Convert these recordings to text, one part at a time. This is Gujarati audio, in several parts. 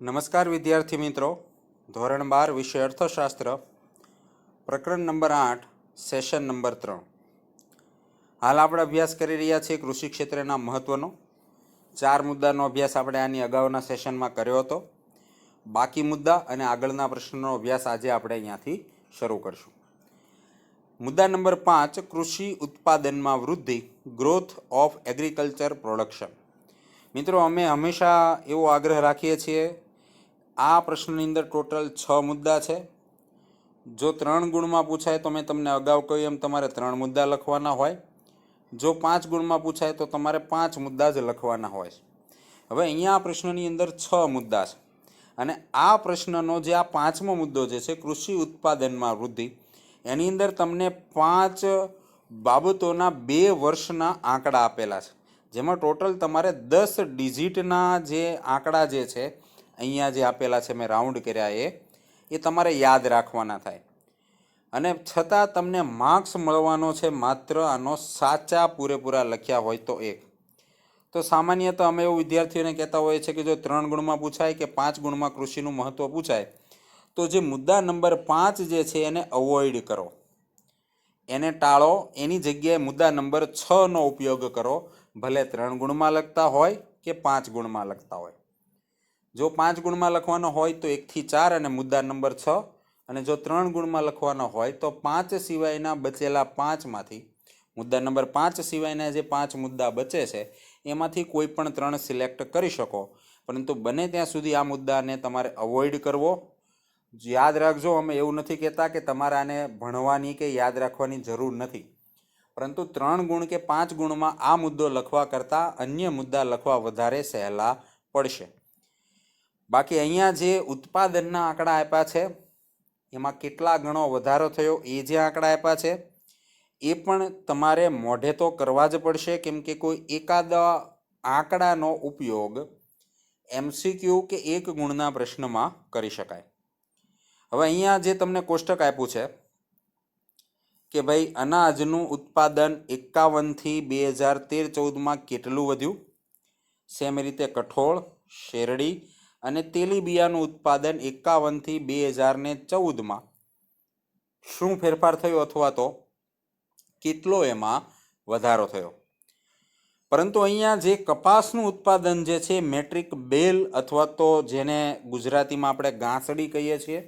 નમસ્કાર વિદ્યાર્થી મિત્રો, ધોરણ 12 વિષય અર્થશાસ્ત્ર, પ્રકરણ નંબર 8, સેશન નંબર 3. હાલ આપણે અભ્યાસ કરી રહ્યા છીએ કૃષિ ક્ષેત્રના મહત્વનો 4 મુદ્દાનો અભ્યાસ આપણે આની અગાઉના સેશનમાં કર્યો હતો. બાકી મુદ્દા અને આગળના પ્રશ્નનો અભ્યાસ આજે આપણે અહીંયાથી શરૂ કરશું. મુદ્દા નંબર 5, કૃષિ ઉત્પાદનમાં વૃદ્ધિ, ગ્રોથ ઓફ એગ્રીકલ્ચર પ્રોડક્શન. મિત્રો, અમે હંમેશા એવો આગ્રહ રાખીએ છીએ, આ પ્રશ્નની અંદર ટોટલ 6 મુદ્દા છે. જો 3 ગુણમાં પૂછાય તો મેં તમને અગાઉ કહ્યું એમ તમારે 3 મુદ્દા લખવાના હોય. જો 5 ગુણમાં પૂછાય તો તમારે 5 મુદ્દા જ લખવાના હોય. હવે અહીંયા આ પ્રશ્નની અંદર 6 મુદ્દા છે અને આ પ્રશ્નનો જે આ 5મો મુદ્દો જે છે કૃષિ ઉત્પાદનમાં વૃદ્ધિ, એની અંદર તમને 5 બાબતોના 2 વર્ષના આંકડા આપેલા છે, જેમાં ટોટલ તમારે 10 ડિજિટના જે આંકડા જે છે અહીંયા જે આપેલા છે મેં રાઉન્ડ કર્યા એ તમારે યાદ રાખવાના થાય. અને છતાં તમને માર્ક્સ મળવાનો છે માત્ર આનો સાચા પૂરેપૂરા લખ્યા હોય તો 1. તો સામાન્યતઃ અમે એવું વિદ્યાર્થીઓને કહેતા હોઈએ છીએ કે જો 3 ગુણમાં પૂછાય કે 5 ગુણમાં કૃષિનું મહત્ત્વ પૂછાય તો જે મુદ્દા નંબર 5 જે છે એને અવોઇડ કરો, એને ટાળો. એની જગ્યાએ મુદ્દા નંબર 6નો ઉપયોગ કરો, ભલે 3 ગુણમાં લખતા હોય કે 5 ગુણમાં લખતા હોય. જો 5 ગુણમાં લખવાનો હોય તો 1 થી 4 અને મુદ્દા નંબર 6, અને જો 3 ગુણમાં લખવાનો હોય તો 5 સિવાયના બચેલા 5માંથી મુદ્દા નંબર 5 સિવાયના જે 5 મુદ્દા બચે છે એમાંથી કોઈ પણ 3 સિલેક્ટ કરી શકો, પરંતુ બને ત્યાં સુધી આ મુદ્દાને તમારે અવોઇડ કરવો. યાદ રાખજો, અમે એવું નથી કહેતા કે તમારે આને ભણવાની કે યાદ રાખવાની જરૂર નથી, પરંતુ 3 ગુણ કે 5 ગુણમાં આ મુદ્દો લખવા કરતાં અન્ય મુદ્દા લખવા વધારે સહેલા પડશે. બાકી અહીંયા જે ઉત્પાદનના આંકડા આપ્યા છે એમાં કેટલા ગણો વધારો થયો એ જે આંકડા આપ્યા છે એ પણ તમારે મોઢે તો કરવા જ પડશે, કેમ કે કોઈ એકાદ આંકડાનો ઉપયોગ MCQ કે 1 ગુણના પ્રશ્નમાં કરી શકાય. હવે અહીંયા જે તમને કોષ્ટક આપ્યું છે કે ભાઈ અનાજનું ઉત્પાદન 51 થી 2013-14માં કેટલું વધ્યું, સેમ રીતે કઠોળ, શેરડી અને તેલીબિયાનું ઉત્પાદન 51 થી 2014માં શું ફેરફાર થયો અથવા તો કેટલો એમાં વધારો થયો. પરંતુ અહીંયા જે કપાસનું ઉત્પાદન જે છે મેટ્રિક બેલ અથવા તો જેને ગુજરાતીમાં આપણે ગાંસડી કહીએ છીએ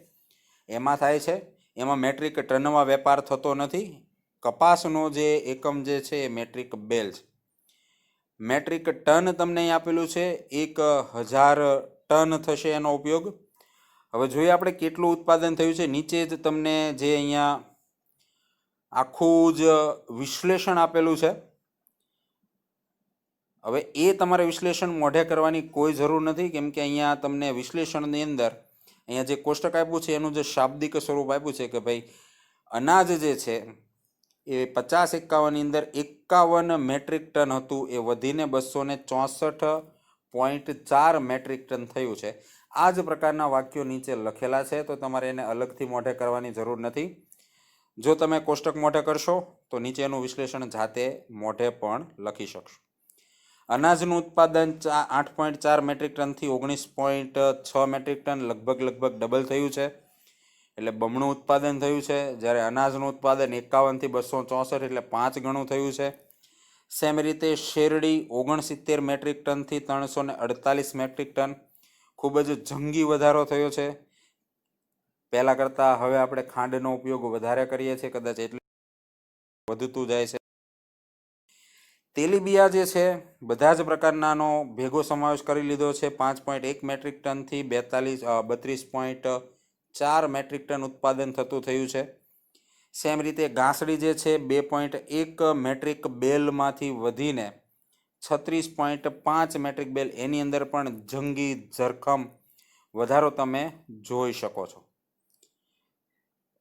એમાં થાય છે. એમાં મેટ્રિક ટનમાં વેપાર થતો નથી. કપાસનો જે એકમ જે છે એ મેટ્રિક બેલ છે. મેટ્રિક ટન તમને અહીં આપેલું છે, 1000 ટન થશે એનો ઉપયોગ. હવે જોઈએ આપણે કેટલું ઉત્પાદન થયું છે. નીચે જ તમને જે અહીંયા આખું જ વિશ્લેષણ આપેલું છે. હવે એ તમારે વિશ્લેષણ મોઢે કરવાની કોઈ જરૂર નથી, કેમ કે અહીંયા તમને વિશ્લેષણની અંદર અહીંયા જે કોષ્ટક આપ્યું છે એનું જે શાબ્દિક સ્વરૂપ આપ્યું છે કે ભાઈ અનાજ જે છે એ 50-51ની અંદર 51 મેટ્રિક ટન હતું, એ વધીને 264.4 મેટ્રિક ટન થયું છે. આ જ પ્રકારના વાક્યો નીચે લખેલા છે, તો તમારે એને અલગથી મોઢે કરવાની જરૂર નથી. જો તમે કોષ્ટક મોઢે કરશો તો નીચેનું વિશ્લેષણ જાતે મોઢે પણ લખી શકશો. અનાજનું ઉત્પાદન 8.4 મેટ્રિક ટનથી 19.6 મેટ્રિક ટન લગભગ ડબલ થયું છે, એટલે બમણું ઉત્પાદન થયું છે. જ્યારે અનાજનું ઉત્પાદન 51 થી 264 એટલે 5 ગણું થયું છે. સેમ રીતે શેરડી 69 મેટ્રિક ટનથી 348 મેટ્રિક ટન, ખૂબ જ જંગી વધારો થયો છે. પહેલાં કરતાં હવે આપણે ખાંડનો ઉપયોગ વધારે કરીએ છીએ, કદાચ એટલે વધતું જાય છે. તેલીબિયા જે છે બધા જ પ્રકારનાનો ભેગો સમાવેશ કરી લીધો છે. 5.1 મેટ્રિક ટનથી 32.4 મેટ્રિક ટન ઉત્પાદન થતું થયું છે. સેમ રીતે ઘાસડી જે છે 2.1 મેટ્રિક બેલમાંથી વધીને 36.5 મેટ્રિક બેલ, એની અંદર પણ જંગી ઝરખમ વધારો તમે જોઈ શકો છો.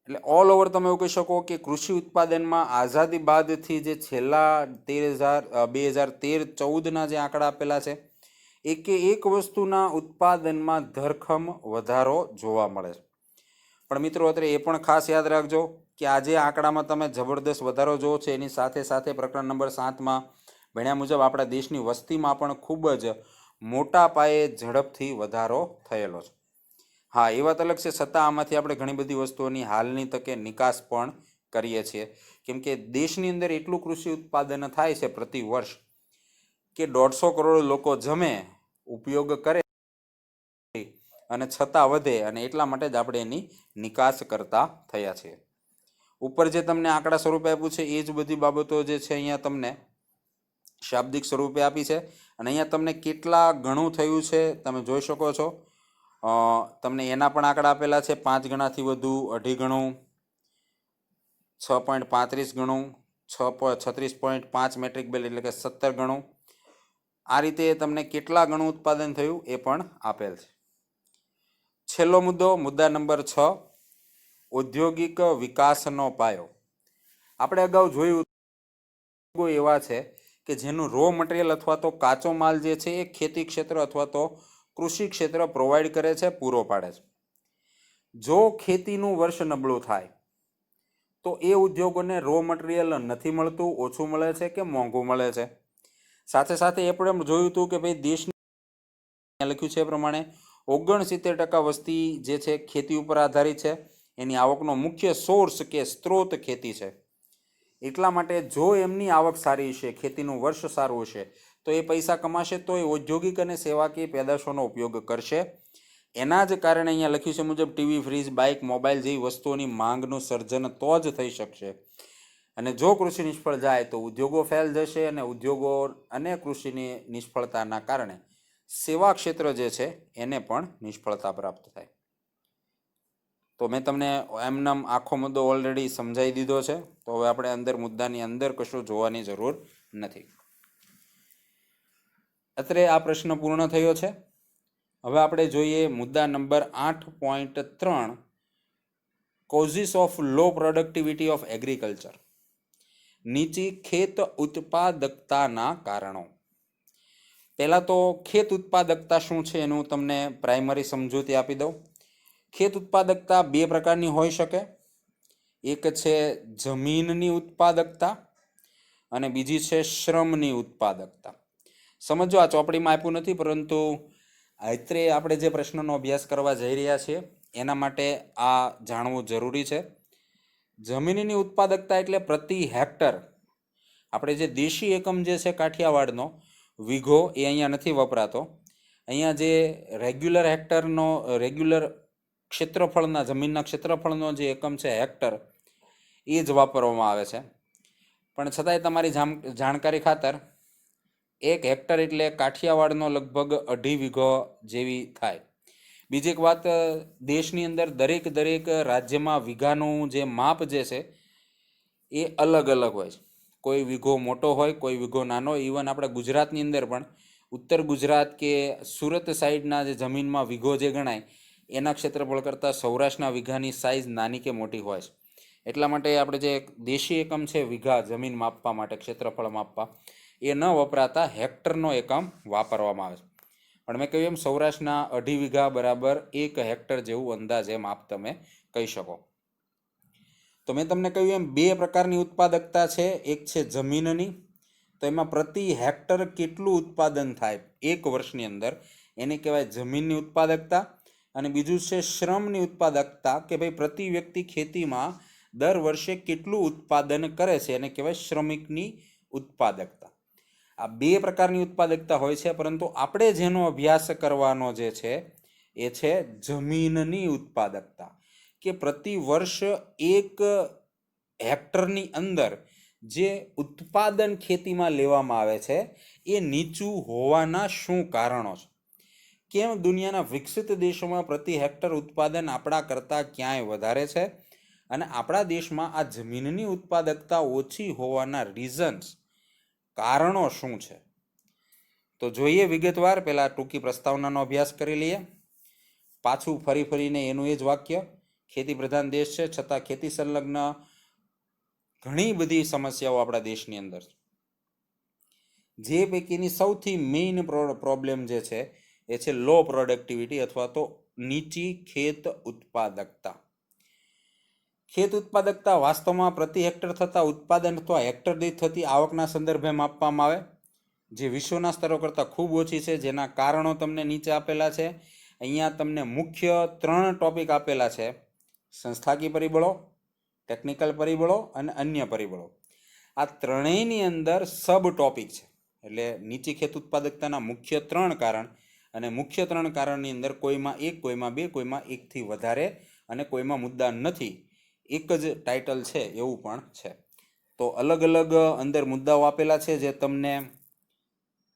એટલે ઓલ ઓવર તમે એવું કહી શકો કે કૃષિ ઉત્પાદનમાં આઝાદી બાદથી જે છેલ્લા 2013-14ના જે આંકડા આપેલા છે એક વસ્તુના ઉત્પાદનમાં ધરખમ વધારો જોવા મળે છે. પણ મિત્રો, અત્યારે એ પણ ખાસ યાદ રાખજો કે આજે આંકડામાં તમે જબરદસ્ત વધારો જોવો છો, એની સાથે સાથે પ્રકરણ નંબર 7માં ભણ્યા મુજબ આપણા દેશની વસ્તીમાં પણ ખૂબ જ મોટા પાયે ઝડપથી વધારો થયેલો છે. હા, એ વાત અલગ છે, છતાં આમાંથી આપણે ઘણી બધી વસ્તુઓની હાલની તકે નિકાસ પણ કરીએ છીએ, કેમ કે દેશની અંદર એટલું કૃષિ ઉત્પાદન થાય છે પ્રતિ વર્ષ કે 150 કરોડ લોકો જમે, ઉપયોગ કરે અને છતાં વધે, અને એટલા માટે જ આપણે એની નિકાસ કરતા થયા છીએ. ઉપર જે તમને આંકડા સ્વરૂપે આપ્યું છે એ જ બધી બાબતો જે છે અહીંયા તમને શાબ્દિક સ્વરૂપે આપી છે, અને અહીંયા તમને કેટલા ગણું થયું છે તમે જોઈ શકો છો. તમને એના પણ આંકડા આપેલા છે, 5 ગણાથી વધુ, 2.5 ગણું, 6.35 ગણું, 36.5 મેટ્રિક બેલ એટલે કે 17 ગણું. આ રીતે તમને કેટલા ગણું ઉત્પાદન થયું એ પણ આપેલ છે. છેલ્લો મુદ્દો, મુદ્દા નંબર 6, ઔદ્યોગિક વિકાસનો પાયો. આપણે અગાઉ જોયું એવા છે કે જેનું રો મટીરિયલ અથવા તો કાચો માલ જે છે એ ખેતી ક્ષેત્ર અથવા તો કૃષિ ક્ષેત્ર પ્રોવાઈડ કરે છે, પૂરો પાડે છે. જો ખેતીનું વર્ષ નબળું થાય તો એ ઉદ્યોગોને રો મટીરિયલ નથી મળતું, ઓછું મળે છે કે મોંઘું મળે છે. સાથે સાથે એ પણ જોયું હતું કે ભાઈ દેશની લખ્યું છે એ પ્રમાણે 69% વસ્તી જે છે ખેતી ઉપર આધારિત છે, એની આવકનો મુખ્ય સોર્સ કે સ્ત્રોત ખેતી છે. એટલા માટે જો એમની આવક સારી છે, ખેતીનું વર્ષ સારું છે, તો એ પૈસા કમાશે તો એ ઔદ્યોગિક અને સેવાકીય પેદાશોનો ઉપયોગ કરશે. એના જ કારણે અહીંયા લખ્યું છે મુજબ ટીવી, ફ્રીજ, બાઇક, મોબાઈલ જેવી વસ્તુઓની માંગનું સર્જન તો જ થઈ શકશે. અને જો કૃષિ નિષ્ફળ જાય તો ઉદ્યોગો ફેલ જશે, અને ઉદ્યોગો અને કૃષિની નિષ્ફળતાના કારણે સેવા ક્ષેત્ર જે છે એને પણ નિષ્ફળતા પ્રાપ્ત થાય. તો મેં તમને એમનામ આખો મુદ્દો ઓલરેડી સમજાવી દીધો છે, તો હવે આપણે અંદર મુદ્દાની અંદર કશું જોવાની જરૂર નથી. અત્રે આ પ્રશ્ન પૂર્ણ થયો છે. હવે આપણે જોઈએ મુદ્દા number 8.3, causes of low productivity of agriculture. નીચી ખેત ઉત્પાદકતાના કારણો. પહેલાં તો ખેત ઉત્પાદકતા શું છે એનું તમને પ્રાઇમરી સમજૂતી આપી દઉં. ખેત ઉત્પાદકતા 2 પ્રકારની હોઈ શકે. એક છે જમીનની ઉત્પાદકતા અને બીજી છે શ્રમની ઉત્પાદકતા. સમજો, આ ચોપડીમાં આપ્યું નથી, પરંતુ અત્રે આપણે જે પ્રશ્નનો અભ્યાસ કરવા જઈ રહ્યા છીએ એના માટે આ જાણવું જરૂરી છે. જમીનની ઉત્પાદકતા એટલે પ્રતિ હેક્ટર, આપણે જે દેશી એકમ જે છે કાઠિયાવાડનો વીઘો એ અહીંયા નથી વપરાતો. અહીંયા જે રેગ્યુલર હેક્ટરનો, રેગ્યુલર ક્ષેત્રફળના, જમીનના ક્ષેત્રફળનો જે એકમ છે હેક્ટર, એ જ વાપરવામાં આવે છે. પણ છતાંય તમારી જાણકારી ખાતર 1 હેક્ટર એટલે કાઠિયાવાડનો લગભગ 2.5 વીઘો જેવી થાય. બીજી એક વાત, દેશની અંદર દરેક રાજ્યમાં વીઘાનું જે માપ જે છે એ અલગ અલગ હોય છે. કોઈ વીઘો મોટો હોય, કોઈ વીઘો નાનો. ઇવન આપણે ગુજરાતની અંદર પણ ઉત્તર ગુજરાત કે સુરત સાઈડના જે જમીનમાં વીઘો જે ગણાય એના ક્ષેત્રફળ કરતાં સૌરાષ્ટ્રના વીઘાની સાઇઝ નાની કે મોટી હોય છે. એટલા માટે આપણે જે દેશી એકમ છે વીઘા જમીન માપવા માટે, ક્ષેત્રફળ માપવા, એ ન વપરાતા હેક્ટરનો એકમ વાપરવામાં આવે છે. પણ મેં કહ્યું એમ સૌરાષ્ટ્રના 2.5 વીઘા બરાબર 1 હેક્ટર જેવું અંદાજે માપ તમે કહી શકો. તો મેં તમને કહ્યું એમ 2 પ્રકારની ઉત્પાદકતા છે. એક છે જમીનની, તો એમાં પ્રતિ હેક્ટર કેટલું ઉત્પાદન થાય 1 વર્ષની અંદર, એને કહેવાય જમીનની ઉત્પાદકતા. અને બીજું છે શ્રમની ઉત્પાદકતા, કે ભાઈ પ્રતિ વ્યક્તિ ખેતીમાં દર વર્ષે કેટલું ઉત્પાદન કરે છે, એને કહેવાય શ્રમિકની ઉત્પાદકતા. આ 2 પ્રકારની ઉત્પાદકતા હોય છે, પરંતુ આપણે જેનો અભ્યાસ કરવાનો જે છે એ છે જમીનની ઉત્પાદકતા, કે પ્રતિ વર્ષ 1 હેક્ટરની અંદર જે ઉત્પાદન ખેતીમાં લેવામાં આવે છે એ નીચું હોવાના શું કારણો છે. કેમ દુનિયાના વિકસિત દેશોમાં પ્રતિ હેક્ટર ઉત્પાદન આપણા કરતાં ક્યાંય વધારે છે, અને આપણા દેશમાં આ જમીનની ઉત્પાદકતા ઓછી હોવાના રીઝન્સ, કારણો શું છે. તો જોઈએ વિગતવાર. પહેલાં ટૂંકી પ્રસ્તાવનાનો અભ્યાસ કરી લઈએ. પાછું ફરીને એનું એ જ વાક્ય, ખેતી પ્રધાન દેશ છે છતાં ખેતી સંલગ્ન ઘણી બધી સમસ્યાઓ આપણા દેશની અંદર. જે પૈકીની સૌથી મેઇન પ્રોબ્લેમ જે છે એ છે લો પ્રોડક્ટિવિટી અથવા તો નીચી ખેત ઉત્પાદકતા. ખેત ઉત્પાદકતા વાસ્તવમાં પ્રતિ હેક્ટર થતા ઉત્પાદન અથવા હેક્ટર દીઠ થતી આવકના સંદર્ભે માપવામાં આવે. જે વિશ્વના સ્તરો કરતાં ખૂબ ઓછી છે, જેના કારણો તમને નીચે આપેલા છે. અહીંયા તમને મુખ્ય 3 ટોપિક આપેલા છે: સંસ્થાકીય પરિબળો, ટેકનિકલ પરિબળો અને અન્ય પરિબળો. આ ત્રણેયની અંદર સબ ટોપિક છે. એટલે નીચી ખેત ઉત્પાદકતાના મુખ્ય 3 કારણ અને મુખ્ય 3 કારણની અંદર કોઈમાં 1, કોઈમાં 2, કોઈમાં 1થી વધારે અને કોઈમાં મુદ્દા નથી. એક જ ટાઇટલ છે એવું પણ છે. તો અલગ અલગ અંદર મુદ્દાઓ આપેલા છે જે તમને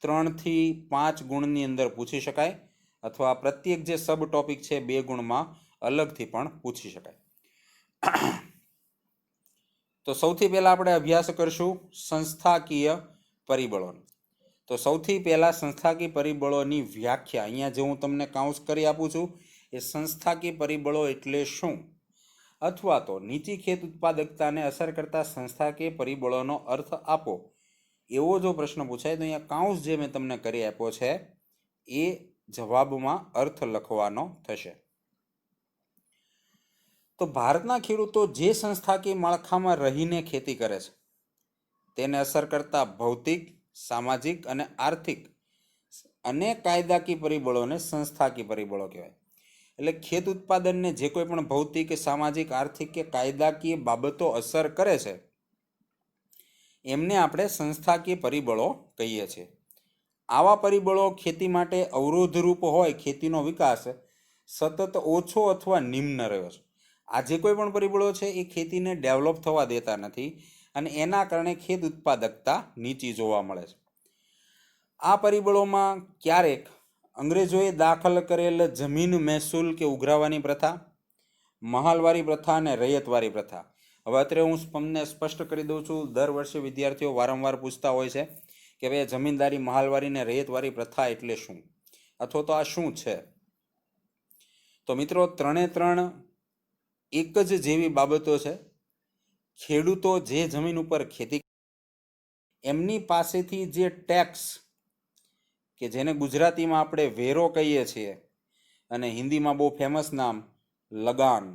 3 થી 5 ગુણની અંદર પૂછી શકાય, અથવા પ્રત્યેક જે સબ ટોપિક છે 2 ગુણમાં અલગથી પણ પૂછી શકાય. તો સૌથી પહેલા આપણે અભ્યાસ કરશું સંસ્થાકીય પરિબળોનો. તો સૌથી પહેલા સંસ્થાકીય પરિબળોની વ્યાખ્યા અહીંયા જે હું તમને કાઉન્સ કરી આપું છું એ સંસ્થાકીય પરિબળો એટલે શું, અથવા તો નીચી ખેત ઉત્પાદકતાને અસર કરતા સંસ્થાકીય પરિબળોનો અર્થ આપો, એવો જો પ્રશ્ન પૂછાય તો અહીંયા કાઉન્સ જે મેં તમને કરી આપ્યો છે એ જવાબમાં અર્થ લખવાનો થશે. તો ભારતના ખેડૂતો જે સંસ્થાકીય માળખામાં રહીને ખેતી કરે છે તેને અસર કરતા ભૌતિક, સામાજિક અને આર્થિક અને કાયદાકીય પરિબળોને સંસ્થાકીય પરિબળો કહેવાય. એટલે ખેત ઉત્પાદનને જે કોઈ પણ ભૌતિક, સામાજિક, આર્થિક કે કાયદાકીય બાબતો અસર કરે છે એમને આપણે સંસ્થાકીય પરિબળો કહીએ છીએ. આવા પરિબળો ખેતી માટે અવરોધરૂપ હોય, ખેતીનો વિકાસ સતત ઓછો અથવા નિમ્ન રહ્યો છે. આ જે કોઈ પણ પરિબળો છે એ ખેતીને ડેવલપ થવા દેતા નથી અને એના કારણે ખેત ઉત્પાદકતા નીચી જોવા મળે છે. આ પરિબળોમાં ક્યારેક અંગ્રેજોએ દાખલ કરેલ જમીન મહેસૂલ કે ઉઘરાવાની પ્રથા, મહાલવારી પ્રથા અને રૈયતવારી પ્રથા. હવે અત્યારે હું તમને સ્પષ્ટ કરી દઉં છું, દર વર્ષે વિદ્યાર્થીઓ વારંવાર પૂછતા હોય છે કે ભાઈ જમીનદારી, મહાલવારી અને રૈયતવારી પ્રથા એટલે શું, અથવા તો આ શું છે. તો મિત્રો, 3 એક જ જેવી બાબતો છે. ખેડૂતો જે જમીન ઉપર ખેતી, એમની પાસેથી જે ટેક્સ, કે જેને ગુજરાતીમાં આપણે વેરો કહીએ છીએ અને હિન્દીમાં બહુ ફેમસ નામ લગાન,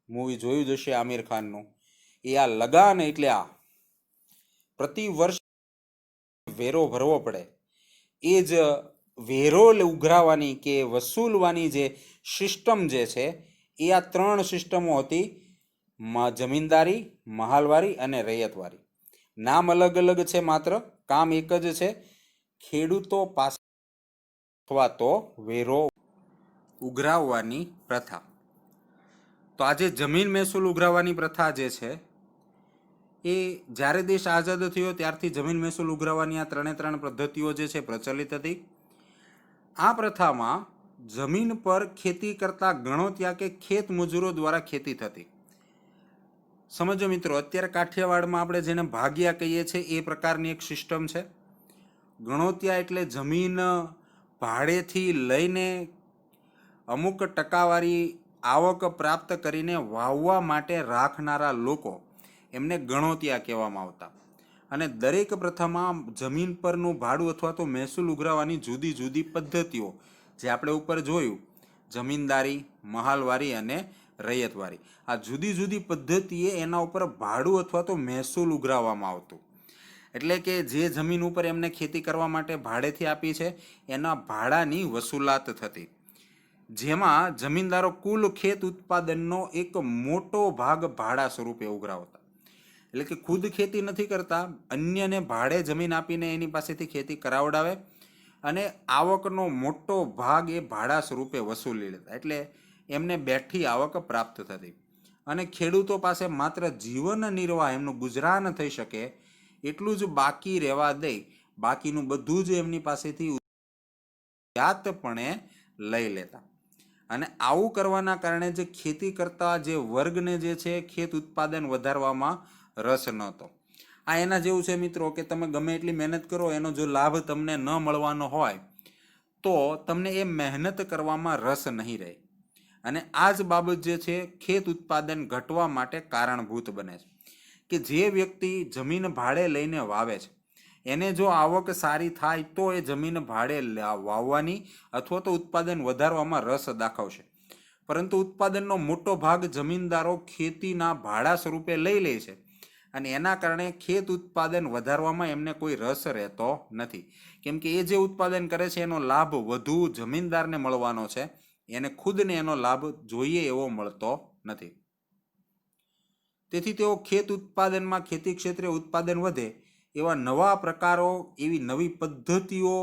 મૂવી જોયું જ હશે આમિર ખાનનું, એ આ લગાન એટલે આ પ્રતિ વર્ષ વેરો ભરવો પડે, એ જ વેરો ઉઘરાવાની કે વસૂલવાની જે સિસ્ટમ જે છે એ આ 3 સિસ્ટમો હતી: જમીનદારી, મહાલવારી અને રૈયતવારી. નામ અલગ અલગ છે, માત્ર કામ એક જ છે: ખેડૂતો પાસે અથવા તો વેરો ઉઘરાવવાની પ્રથા. તો આજે જમીન મહેસૂલ ઉઘરાવવાની પ્રથા જે છે એ જ્યારે દેશ આઝાદ થયો ત્યારથી જમીન મહેસૂલ ઉઘરાવવાની આ 3 પદ્ધતિઓ જે છે પ્રચલિત હતી. આ પ્રથામાં જમીન પર ખેતી કરતા ગણોત્યા કે ખેત મજૂરો દ્વારા ખેતી થતી. સમજો મિત્રો, અત્યારે કાઠિયાવાડમાં આપણે જેને ભાગિયા કહીએ છીએ એ પ્રકારની એક સિસ્ટમ છે. ગણોત્યા એટલે જમીન ભાડેથી લઈને અમુક ટકાવારી આવક પ્રાપ્ત કરીને વાવવા માટે રાખનારા લોકો, એમને ગણોત્યા કહેવામાં આવતા. અને દરેક પ્રથામાં જમીન પરનું ભાડું અથવા તો મહેસૂલ ઉઘરાવવાની જુદી જુદી પદ્ધતિઓ, જે આપણે ઉપર જોયું, જમીનદારી, મહાલવારી અને રૈયતવારી, આ જુદી જુદી પદ્ધતિએ એના ઉપર ભાડું અથવા તો મહેસૂલ ઉઘરાવવામાં આવતું. એટલે કે જે જમીન ઉપર એમને ખેતી કરવા માટે ભાડેથી આપી છે એના ભાડાની વસૂલાત થતી, જેમાં જમીનદારો કુલ ખેત ઉત્પાદનનો એક મોટો ભાગ ભાડા સ્વરૂપે ઉઘરાવતા. એટલે કે ખુદ ખેતી નથી કરતા, અન્યને ભાડે જમીન આપીને એની પાસેથી ખેતી કરાવડાવે અને આવકનો મોટો ભાગ એ ભાડા સ્વરૂપે વસૂલી લેતા. એટલે એમને બેઠી આવક પ્રાપ્ત થતી અને ખેડૂતો પાસે માત્ર જીવન નિર્વાહ, એમનું ગુજરાન થઈ શકે એટલું જ બાકી રહેવા દે, બાકીનું બધું જ એમની પાસેથી જાતપણે લઈ લેતા. અને આવું કરવાના કારણે જે ખેતી કરતા જે વર્ગને જે છે ખેત ઉત્પાદન વધારવામાં રસ નહોતો. આ એના જેવું છે મિત્રો કે તમે ગમે એટલી મહેનત કરો, એનો જો લાભ તમને ન મળવાનો હોય તો તમને એ મહેનત કરવામાં રસ નહીં રહે. અને આ જ બાબત જે છે ખેત ઉત્પાદન ઘટવા માટે કારણભૂત બને છે. કે જે વ્યક્તિ જમીન ભાડે લઈને વાવે છે એને જો આવક સારી થાય તો એ જમીન ભાડે વાવવાની અથવા તો ઉત્પાદન વધારવામાં રસ દાખવશે. પરંતુ ઉત્પાદનનો મોટો ભાગ જમીનદારો ખેતીના ભાડા સ્વરૂપે લઈ લે છે અને એના કારણે ખેત ઉત્પાદન વધારવામાં એમને કોઈ રસ રહેતો નથી, કેમ કે એ જે ઉત્પાદન કરે છે એનો લાભ વધુ જમીનદારને મળવાનો છે, એને ખુદને એનો લાભ જોઈએ એવો મળતો નથી. તેથી તેઓ ખેત ઉત્પાદનમાં ખેતી ક્ષેત્રે ઉત્પાદન વધે એવા નવા પ્રકારો, એવી નવી પદ્ધતિઓ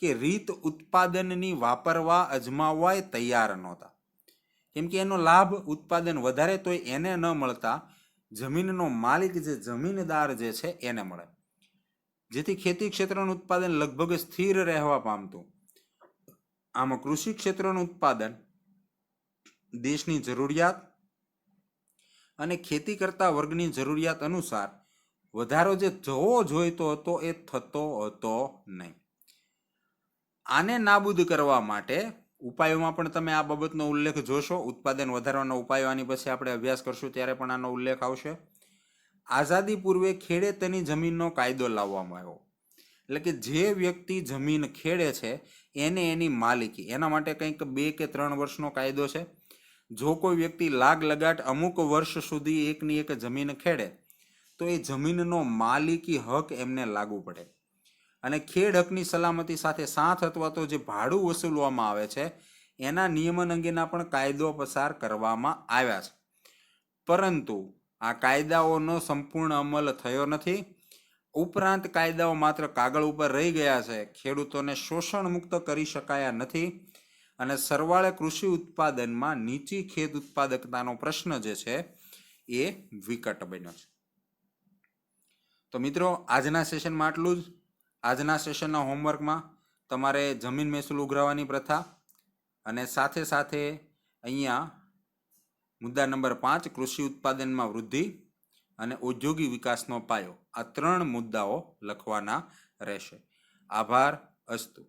કે રીત ઉત્પાદનની વાપરવા અજમાવવા તૈયાર નહોતા, કેમ કે એનો લાભ ઉત્પાદન વધારે તોય એને ન મળતા જમીનનો માલિક, જે જમીનદાર જે છે એને મળે, જેથી ખેતી ક્ષેત્રનું ઉત્પાદન લગભગ સ્થિર રહેવા પામતું. આમાં કૃષિ ક્ષેત્રનું ઉત્પાદન દેશની જરૂરિયાત અને ખેતી કરતા વર્ગની જરૂરિયાત અનુસાર વધારો જે થવો જોઈતો હતો એ થતો હતો નહીં. આને નાબૂદ કરવા માટે ઉપાયોમાં પણ તમે આ બાબતનો ઉલ્લેખ જોશો. ઉત્પાદન વધારવાના ઉપાયો આની પછી આપણે અભ્યાસ કરશું ત્યારે પણ આનો ઉલ્લેખ આવશે. આઝાદી પૂર્વે ખેડેતની જમીનનો કાયદો લાવવામાં આવ્યો, એટલે કે જે વ્યક્તિ જમીન ખેડે છે એને એની માલિકી, એના માટે કંઈક 2 કે 3 વર્ષનો કાયદો છે. જો કોઈ વ્યક્તિ લાગ લગાટ અમુક વર્ષ સુધી એકની એક જમીન ખેડે તો એ જમીનનો માલિકી હક એમને લાગુ પડે, અને ખેડ હકની સલામતી સાથે સાથ અથવા તો જે ભાડું વસૂલવામાં આવે છે એના નિયમન અંગેના પણ કાયદો પસાર કરવામાં આવ્યા છે. પરંતુ આ કાયદાઓનો સંપૂર્ણ અમલ થયો નથી. ઉપરાંત કાયદાઓ માત્ર કાગળ ઉપર રહી ગયા છે, ખેડૂતોને શોષણ મુક્ત કરી શકાયા નથી, અને સરવાળે કૃષિ ઉત્પાદનમાં નીચી ખેત ઉત્પાદકતાનો પ્રશ્ન જે છે એ વિકટ બન્યો છે. તો મિત્રો, આજના સેશનમાં આટલું જ. આજના સેશનના હોમવર્કમાં તમારે જમીન મહેસૂલ ઉઘરાવવાની પ્રથા અને સાથે સાથે અહીંયા મુદ્દા નંબર 5 કૃષિ ઉત્પાદનમાં વૃદ્ધિ અને ઔદ્યોગિક વિકાસનો પાયો, આ 3 મુદ્દાઓ લખવાના રહેશે. આભાર. અસ્તુ.